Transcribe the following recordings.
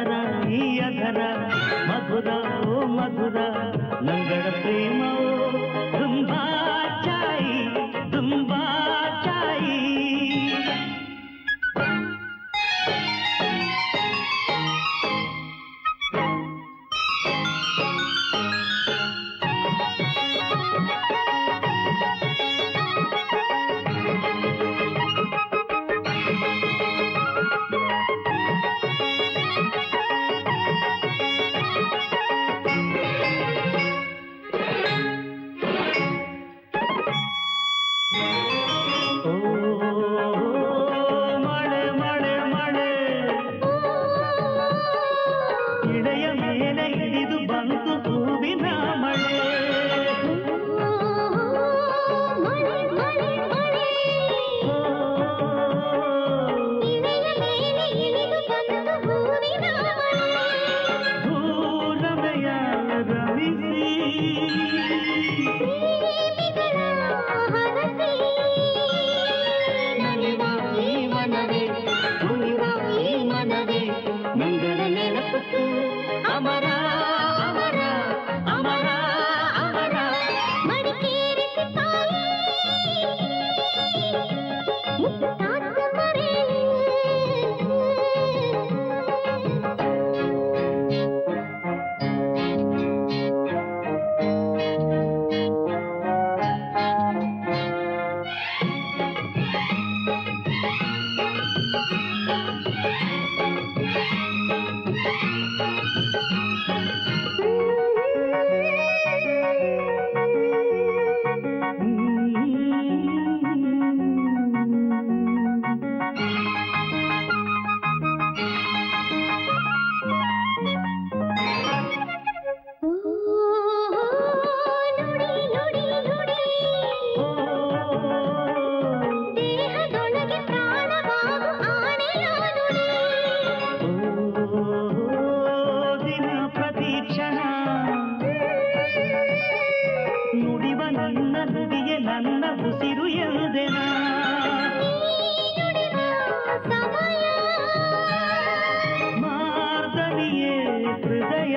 ಅಧರ ಈ ಅಧರ ಮಧುರ ಓ ಮಧುರ ನಂಗಳ ಪ್ರೇಮ ತುಂಬಾ ಚಾಯಿ ತುಂಬಾ ಚಾಯಿ ಅಮರ ಅಮರ ಅಮರ ಅಮರ ಮಡಿಕೇರಿಸಿ ತಾಯಿ ಮುತ್ತಾದ ಮರೆ ನನ್ನ ಉಸಿರು ಎಂದೆನ ಮಾರ್ದನಿಯೇ ಹೃದಯ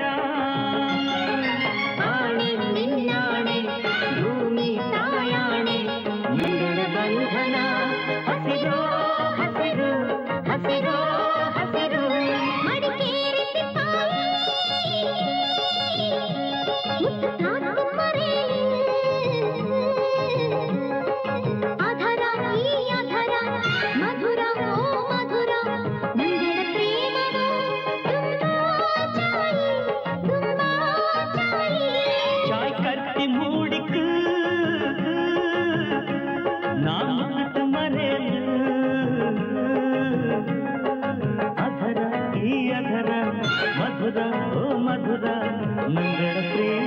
ಆಣೆ ನಿನ್ನಾಣೆ ಭೂಮಿ ತಾಯಾಣೆ ನಿಂದರ ಬಂಧನ ಹಸಿರೋ ಹಸಿರು ಹಸಿರೋ ಹಸಿರು ಮಡಿಕೇರಿಸಿ ತಾಯಿ ಮುತ್ತಾದ ಮರೆ ಅಧರ ಈ ಅಧರ ಮಧುರ ಓ ಮಧುರ ನಂಗಳ ಪ್ರೇಮವು ತುಂಬಾ ಚಾಯಿ ತುಂಬಾ ಚಾಯಿ ಚಾಯ್ ಕಟ್ಟಿ ಮೂಡಿಕು ನಾಮಟ ಮರೆಯಲು ಅಧರ ಈ ಅಧರ ಮಧುರ ಓ ಮಧುರ ನಂಗಳ ಪ್ರೇಮ